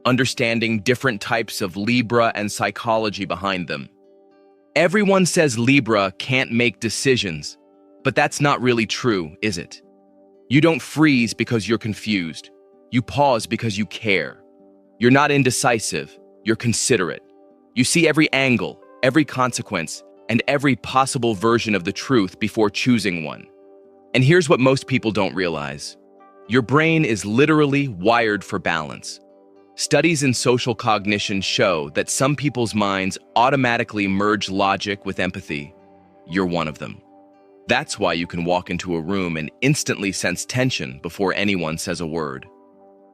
understanding different types of Libra and psychology behind them. Everyone says Libra can't make decisions, but that's not really true, is it? You don't freeze because you're confused. You pause because you care. You're not indecisive, you're considerate. You see every angle, every consequence, and every possible version of the truth before choosing one. And here's what most people don't realize. Your brain is literally wired for balance. Studies in social cognition show that some people's minds automatically merge logic with empathy. You're one of them. That's why you can walk into a room and instantly sense tension before anyone says a word.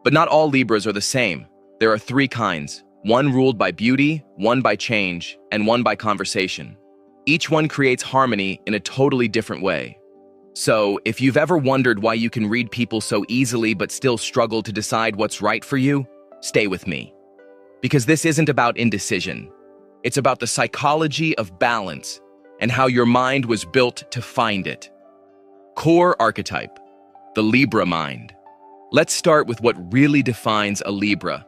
But not all Libras are the same. There are three kinds, one ruled by beauty, one by change, and one by conversation. Each one creates harmony in a totally different way. So, if you've ever wondered why you can read people so easily but still struggle to decide what's right for you, stay with me. Because this isn't about indecision. It's about the psychology of balance and how your mind was built to find it. Core archetype, the Libra mind. Let's start with what really defines a Libra.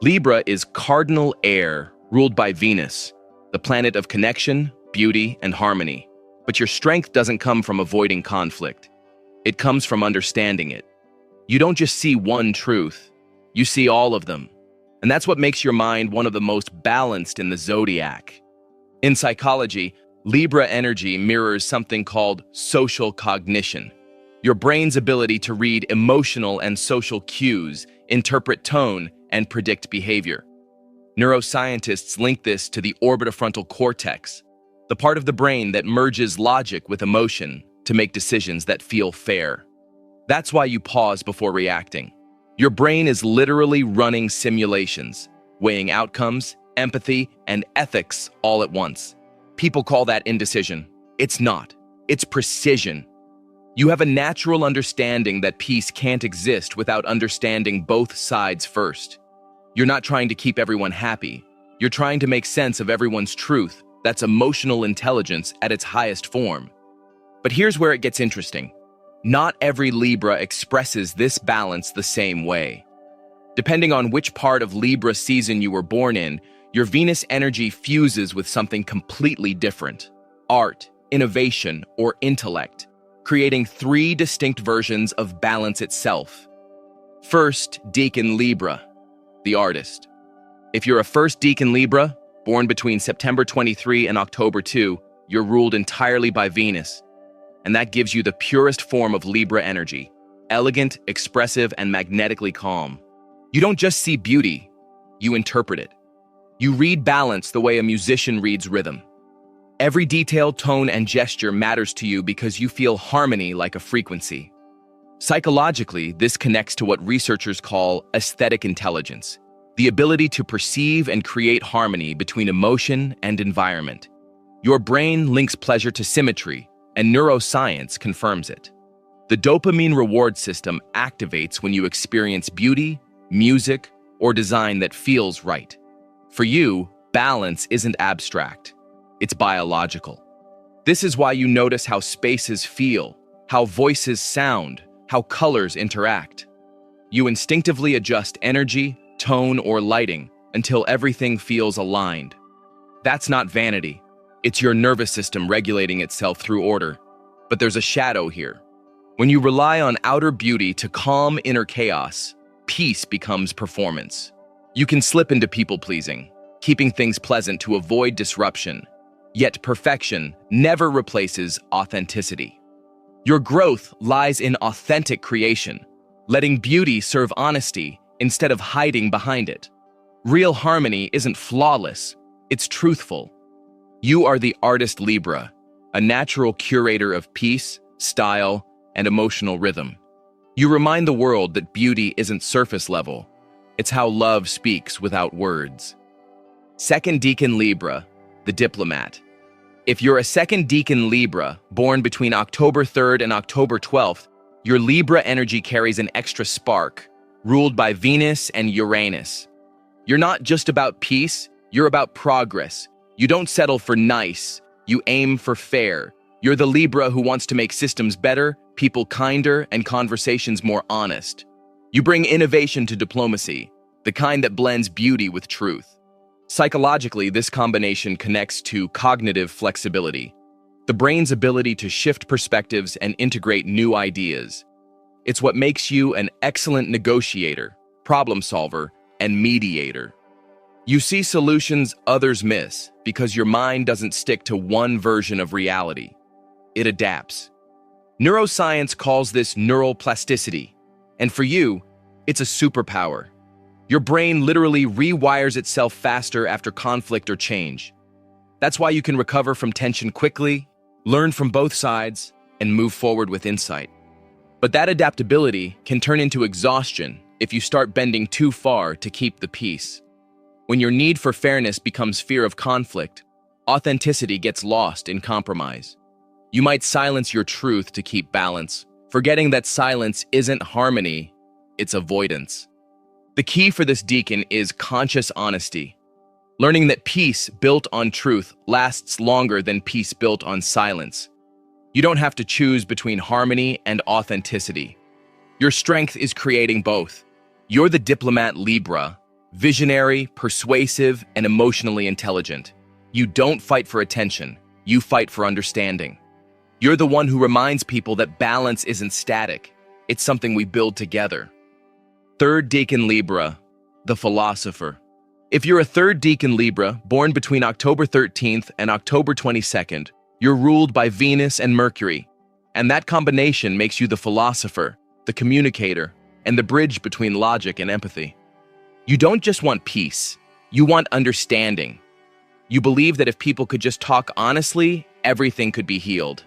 Libra is cardinal air, ruled by Venus, the planet of connection, beauty, and harmony. But your strength doesn't come from avoiding conflict. It comes from understanding it. You don't just see one truth, you see all of them. And that's what makes your mind one of the most balanced in the Zodiac. In psychology, Libra energy mirrors something called social cognition. Your brain's ability to read emotional and social cues, interpret tone, and predict behavior. Neuroscientists link this to the orbitofrontal cortex, the part of the brain that merges logic with emotion to make decisions that feel fair. That's why you pause before reacting. Your brain is literally running simulations, weighing outcomes, empathy, and ethics all at once. People call that indecision. It's not. It's precision. You have a natural understanding that peace can't exist without understanding both sides first. You're not trying to keep everyone happy. You're trying to make sense of everyone's truth. That's emotional intelligence at its highest form. But here's where it gets interesting. Not every Libra expresses this balance the same way. Depending on which part of Libra season you were born in, your Venus energy fuses with something completely different: art, innovation, or intellect, creating three distinct versions of balance itself. First, Decan Libra, the artist. If you're a first Decan Libra, born between September 23 and October 2, you're ruled entirely by Venus. And that gives you the purest form of Libra energy, elegant, expressive, and magnetically calm. You don't just see beauty, you interpret it. You read balance the way a musician reads rhythm. Every detail, tone, and gesture matters to you because you feel harmony like a frequency. Psychologically, this connects to what researchers call aesthetic intelligence, the ability to perceive and create harmony between emotion and environment. Your brain links pleasure to symmetry, and neuroscience confirms it. The dopamine reward system activates when you experience beauty, music, or design that feels right. For you, balance isn't abstract. It's biological. This is why you notice how spaces feel, how voices sound, how colors interact. You instinctively adjust energy, tone, or lighting until everything feels aligned. That's not vanity. It's your nervous system regulating itself through order. But there's a shadow here. When you rely on outer beauty to calm inner chaos, peace becomes performance. You can slip into people-pleasing, keeping things pleasant to avoid disruption. Yet perfection never replaces authenticity. Your growth lies in authentic creation, letting beauty serve honesty instead of hiding behind it. Real harmony isn't flawless, it's truthful. You are the artist Libra, a natural curator of peace, style, and emotional rhythm. You remind the world that beauty isn't surface level. It's how love speaks without words. Second Decan Libra, the Diplomat. If you're a second Decan Libra, born between October 3rd and October 12th, your Libra energy carries an extra spark, ruled by Venus and Uranus. You're not just about peace, you're about progress. You don't settle for nice, you aim for fair. You're the Libra who wants to make systems better, people kinder, and conversations more honest. You bring innovation to diplomacy, the kind that blends beauty with truth. Psychologically, this combination connects to cognitive flexibility, the brain's ability to shift perspectives and integrate new ideas. It's what makes you an excellent negotiator, problem solver, and mediator. You see solutions others miss because your mind doesn't stick to one version of reality. It adapts. Neuroscience calls this neural plasticity, and for you, it's a superpower. Your brain literally rewires itself faster after conflict or change. That's why you can recover from tension quickly, learn from both sides, and move forward with insight. But that adaptability can turn into exhaustion if you start bending too far to keep the peace. When your need for fairness becomes fear of conflict, authenticity gets lost in compromise. You might silence your truth to keep balance, forgetting that silence isn't harmony, it's avoidance. The key for this decan is conscious honesty, learning that peace built on truth lasts longer than peace built on silence. You don't have to choose between harmony and authenticity. Your strength is creating both. You're the diplomat Libra, visionary, persuasive, and emotionally intelligent. You don't fight for attention, you fight for understanding. You're the one who reminds people that balance isn't static, it's something we build together. Third decan Libra, the Philosopher. If you're a third decan Libra, born between October 13th and October 22nd, you're ruled by Venus and Mercury, and that combination makes you the philosopher, the communicator, and the bridge between logic and empathy. You don't just want peace, you want understanding. You believe that if people could just talk honestly, everything could be healed.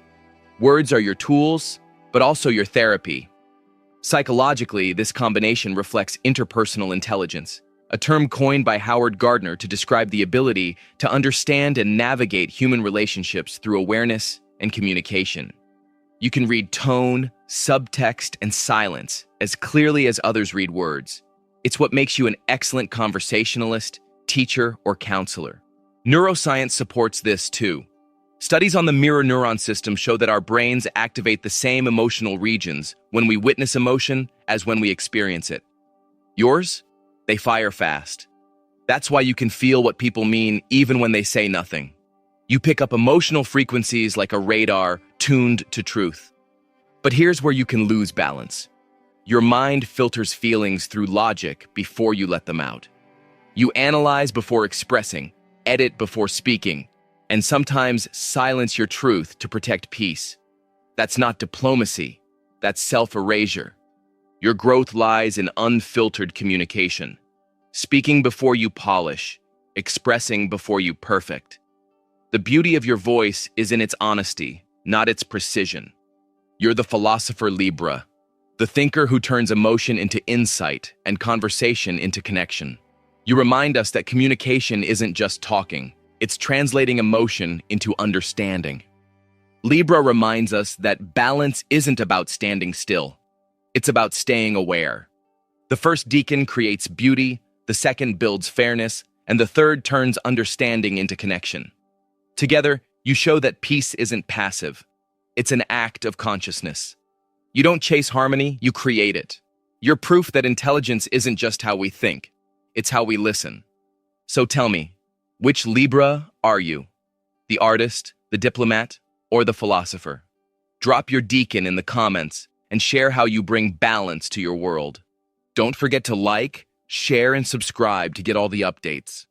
Words are your tools, but also your therapy. Psychologically, this combination reflects interpersonal intelligence, a term coined by Howard Gardner to describe the ability to understand and navigate human relationships through awareness and communication. You can read tone, subtext, and silence as clearly as others read words. It's what makes you an excellent conversationalist, teacher, or counselor. Neuroscience supports this too. Studies on the mirror neuron system show that our brains activate the same emotional regions when we witness emotion as when we experience it. Yours? They fire fast. That's why you can feel what people mean even when they say nothing. You pick up emotional frequencies like a radar tuned to truth. But here's where you can lose balance. Your mind filters feelings through logic before you let them out. You analyze before expressing, edit before speaking, and sometimes silence your truth to protect peace. That's not diplomacy, that's self-erasure. Your growth lies in unfiltered communication, speaking before you polish, expressing before you perfect. The beauty of your voice is in its honesty, not its precision. You're the philosopher Libra, the thinker who turns emotion into insight and conversation into connection. You remind us that communication isn't just talking, it's translating emotion into understanding. Libra reminds us that balance isn't about standing still, it's about staying aware. The first decan creates beauty, the second builds fairness, and the third turns understanding into connection. Together, you show that peace isn't passive, it's an act of consciousness. You don't chase harmony, you create it. You're proof that intelligence isn't just how we think, it's how we listen. So tell me, which Libra are you? The artist, the diplomat, or the philosopher? Drop your decan in the comments and share how you bring balance to your world. Don't forget to like, share, and subscribe to get all the updates.